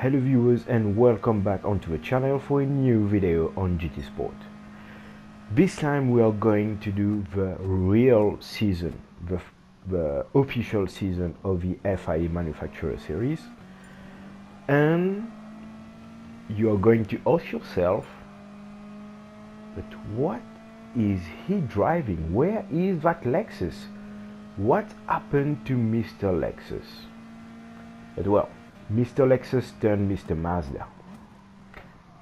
Hello viewers, and welcome back onto the channel for a new video on Gtsport. This time we are going to do the real season, the official season of the FIA Manufacturer Series, and you are going to ask yourself, but what is he driving? Where is that Lexus? What happened to Mr. Lexus? But well, Mr. Lexus turned Mr. Mazda.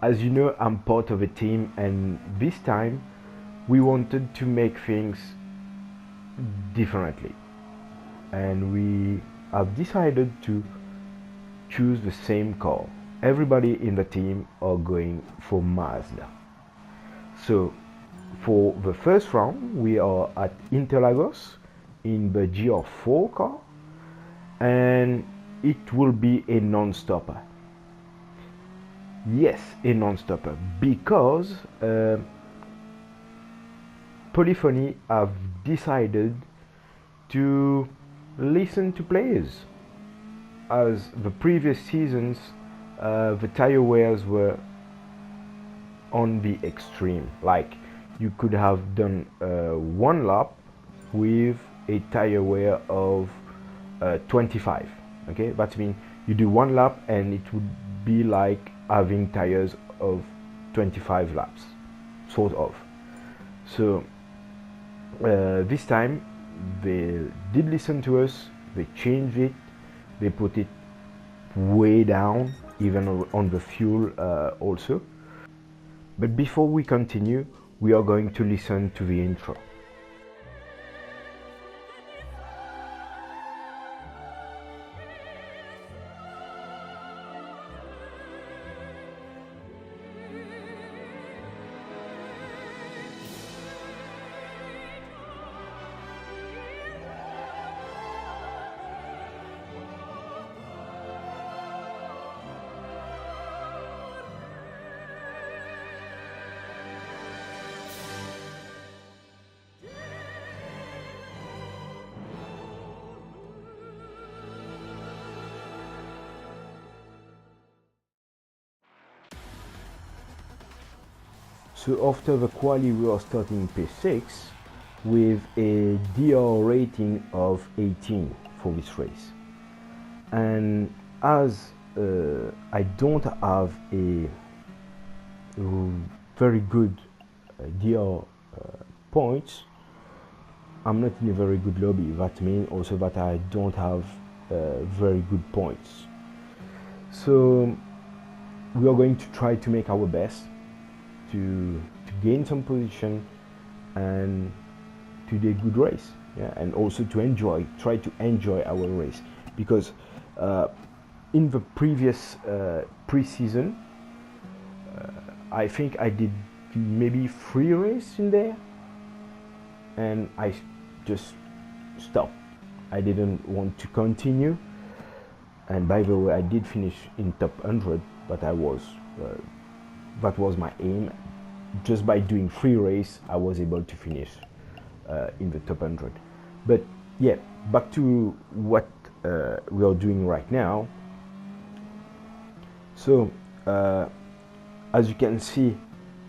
As you know, I'm part of a team, and this time we wanted to make things differently, and we have decided to choose the same car. Everybody in the team are going for Mazda. So for the first round we are at Interlagos in the GR4 car, and it will be a non-stopper. Yes, a non-stopper, because Polyphony have decided to listen to players. As the previous seasons, the tire wears were on the extreme. Like, you could have done one lap with a tire wear of 25. Okay, that means you do one lap and it would be like having tires of 25 laps, sort of. So this time they did listen to us. They changed it. They put it way down, even on the fuel also. But before we continue, we are going to listen to the intro. So after the quali, we are starting P6 with a DR rating of 18 for this race. And as I don't have a very good DR points, I'm not in a very good lobby. That means also that I don't have very good points. So we are going to try to make our best to gain some position and to do a good race, yeah, and also to try to enjoy our race, because in the previous pre-season I think I did maybe 3 races in there and I just stopped. I didn't want to continue, and by the way, I did finish in top 100, but I was that was my aim. Just by doing 3 races, I was able to finish in the top 100. But yeah, back to what we are doing right now. So as you can see,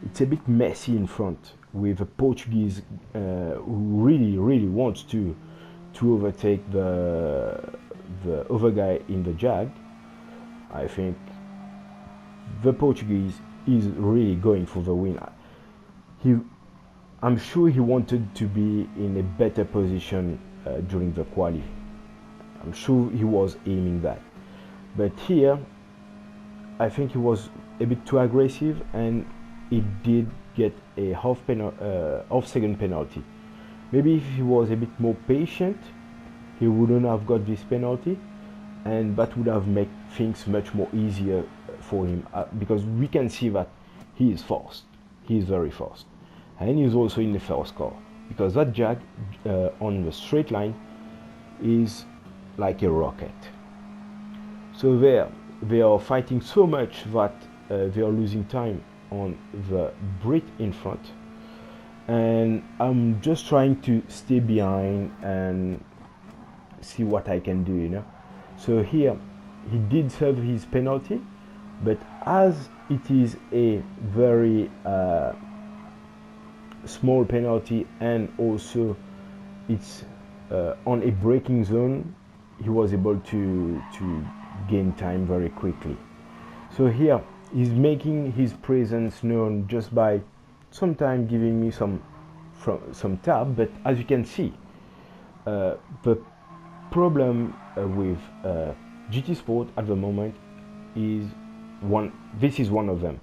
it's a bit messy in front, with a Portuguese who really wants to overtake the other guy in the Jag. I think the Portuguese is really going for the win. I'm sure he wanted to be in a better position during the quali. I'm sure he was aiming that. But here, I think he was a bit too aggressive, and he did get a half second penalty. Maybe if he was a bit more patient, he wouldn't have got this penalty, and that would have made things much more easier for him, because we can see that he is fast. He is very fast, and he's also in the first car, because that Jag on the straight line is like a rocket. So they are fighting so much that they are losing time on the Brit in front, and I'm just trying to stay behind and see what I can do, you know. So here he did serve his penalty, but as it is a very small penalty, and also it's on a braking zone, he was able to gain time very quickly. So here he's making his presence known just by sometimes giving me some tap. But as you can see, the problem with Gtsport at the moment is this is one of them.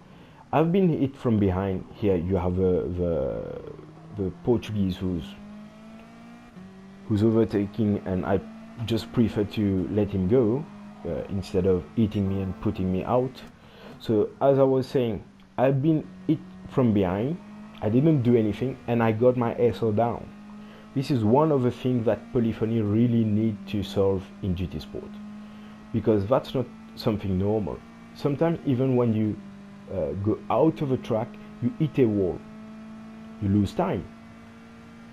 I've been hit from behind. Here you have the Portuguese who's overtaking, and I just prefer to let him go instead of hitting me and putting me out. So as I was saying, I've been hit from behind. I didn't do anything, and I got my SO down. This is one of the things that polyphony really need to solve in Gtsport, because that's not something normal. Sometimes even when you go out of a track, you hit a wall, you lose time,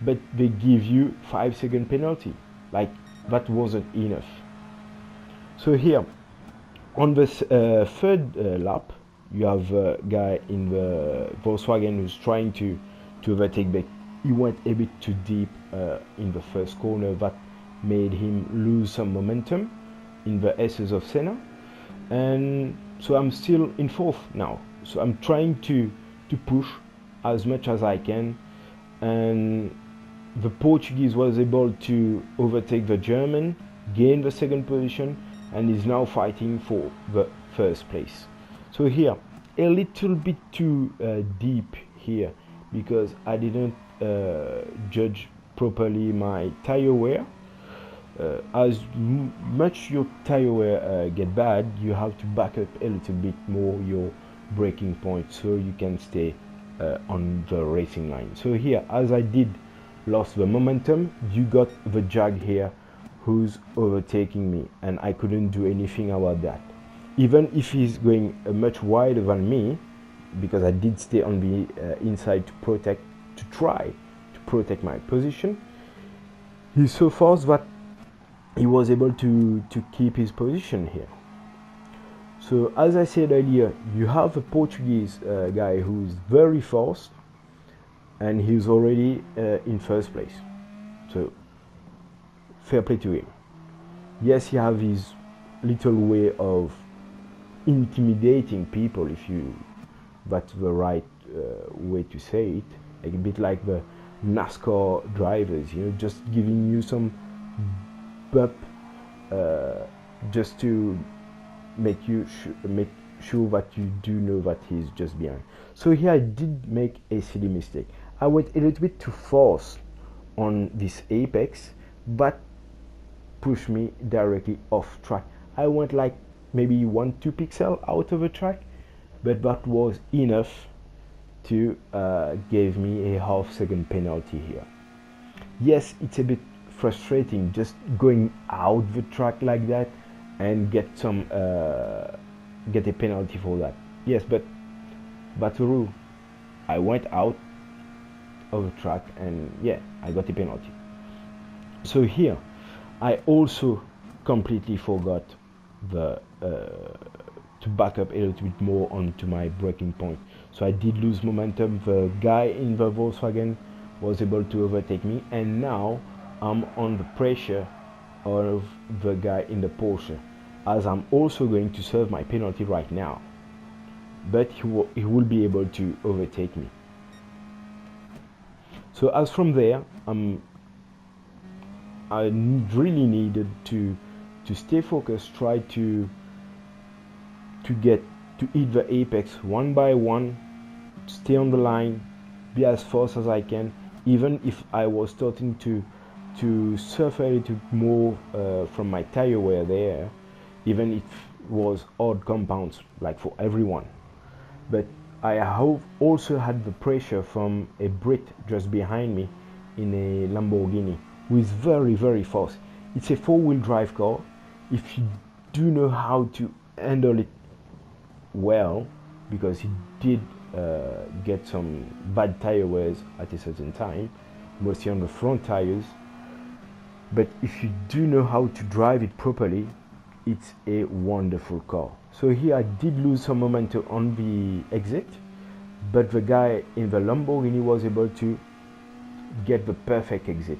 but they give you 5-second penalty. Like, that wasn't enough. So here on the third lap, you have a guy in the Volkswagen who's trying to overtake, but he went a bit too deep in the first corner. That made him lose some momentum in the S's of Senna, and so I'm still in fourth now. So I'm trying to push as much as I can, and the Portuguese was able to overtake the German, gain the second position, and is now fighting for the first place. So here, a little bit too deep here, because I didn't judge properly my tire wear. As much your tire wear get bad, you have to back up a little bit more your braking point so you can stay on the racing line. So here, as I did lost the momentum, you got the Jag here who's overtaking me, and I couldn't do anything about that. Even if he's going much wider than me, because I did stay on the inside to try to protect my position, he's so fast that he was able to keep his position here. So as I said earlier, you have a Portuguese guy who's very fast, and he's already in first place. So fair play to him. Yes, he have his little way of intimidating people, if that's the right way to say it. A bit like the NASCAR drivers, just giving you some bump just to make sure that you do know that he's just behind. So here I did make a silly mistake. I went a little bit too fast on this apex, but pushed me directly off track. I went like maybe 1-2 pixels out of the track, but that was enough to give me a half-second penalty here. Yes, it's a bit frustrating just going out the track like that and get a penalty for that. Yes, but that's the rule. I went out of the track, and yeah, I got a penalty. So here I also completely forgot to back up a little bit more onto my braking point. So I did lose momentum. The guy in the Volkswagen was able to overtake me, and now I'm on the pressure of the guy in the Porsche, as I'm also going to serve my penalty right now, but he will be able to overtake me. So as from there, I really needed to stay focused, try to hit the apex one by one, stay on the line, be as fast as I can, even if I was starting to suffer a little more from my tire wear there, even if it was odd compounds like for everyone. But I have also had the pressure from a Brit just behind me in a Lamborghini, who is very, very fast. It's a four-wheel drive car. If you do know how to handle it well, because he did get some bad tire wears at a certain time, mostly on the front tires, but if you do know how to drive it properly, it's a wonderful car. So here I did lose some momentum on the exit, but the guy in the Lamborghini was able to get the perfect exit.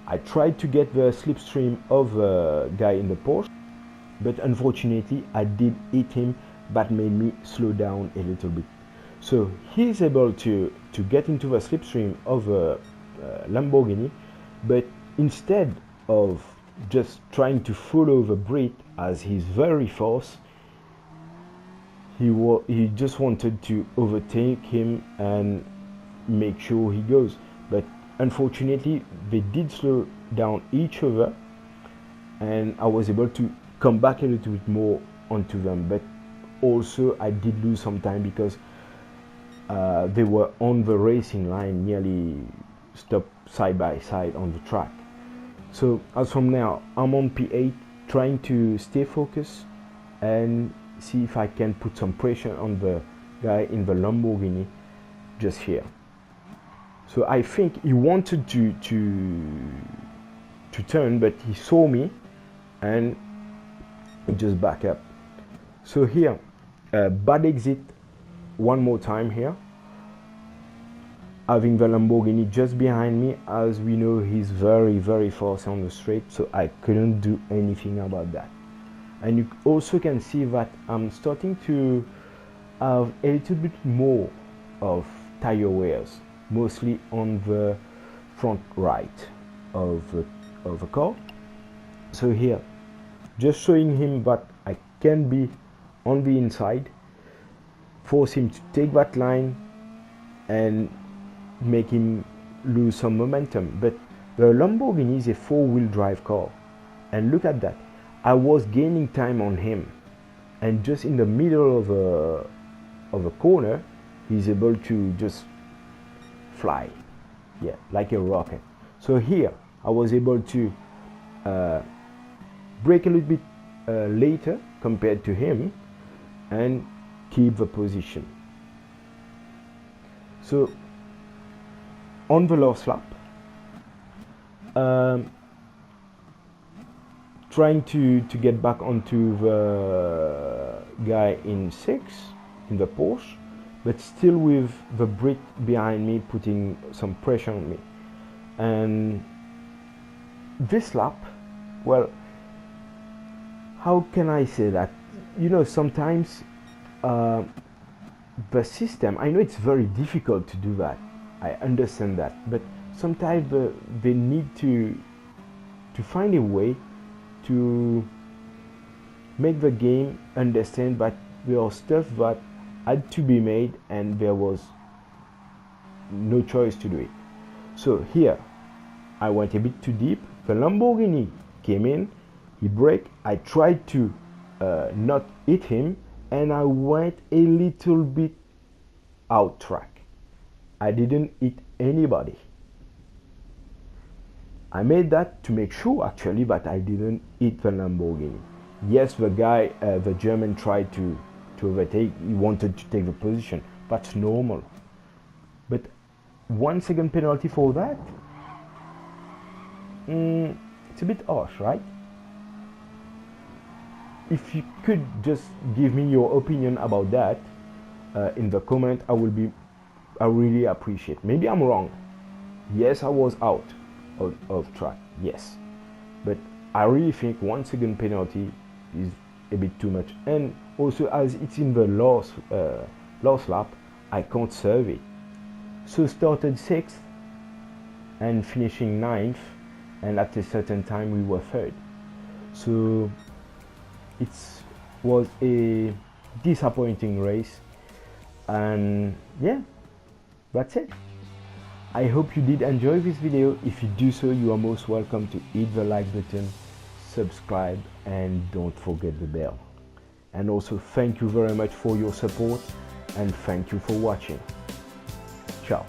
I tried to get the slipstream of the guy in the Porsche, but unfortunately I did hit him. That made me slow down a little bit. So he's able to get into the slipstream of the Lamborghini, but instead of just trying to follow the Brit as he's very fast, he just wanted to overtake him and make sure he goes. But unfortunately they did slow down each other, and I was able to come back a little bit more onto them. But also I did lose some time because they were on the racing line, nearly stopped side by side on the track. So as from now, I'm on P8, trying to stay focused and see if I can put some pressure on the guy in the Lamborghini just here. So I think he wanted to turn, but he saw me and he just back up. So here, bad exit one more time here, having the Lamborghini just behind me. As we know, he's very fast on the straight, so I couldn't do anything about that. And you also can see that I'm starting to have a little bit more of tire wears, mostly on the front right of the car. So here, just showing him that I can be on the inside, force him to take that line and make him lose some momentum. But the Lamborghini is a four-wheel drive car, and look at that, I was gaining time on him, and just in the middle of a corner he's able to just fly, yeah, like a rocket. So here I was able to brake a little bit later compared to him and keep the position. So on the last lap, trying to get back onto the guy in 6 in the Porsche, but still with the Brit behind me putting some pressure on me. And this lap, well, how can I say that? You know, sometimes the system, I know it's very difficult to do that, I understand that, but sometimes they need to find a way to make the game understand that there are stuff that had to be made and there was no choice to do it. So here I went a bit too deep, the Lamborghini came in, he braked, I tried to not hit him, and I went a little bit out track. I didn't hit anybody. I made that to make sure actually that I didn't hit the Lamborghini. Yes, the guy, the German, tried to overtake, he wanted to take the position, that's normal. But 1 second penalty for that, it's a bit harsh, right? If you could just give me your opinion about that in the comment, I really appreciate. Maybe I'm wrong. Yes, I was out of track, yes, but I really think 1 second penalty is a bit too much. And also, as it's in the last lap, I can't serve it. So started 6th and finishing 9th, and at a certain time we were 3rd. So it was a disappointing race, and yeah, that's it. I hope you did enjoy this video. If you do so, you are most welcome to hit the like button, subscribe, and don't forget the bell. And also thank you very much for your support, and thank you for watching. Ciao.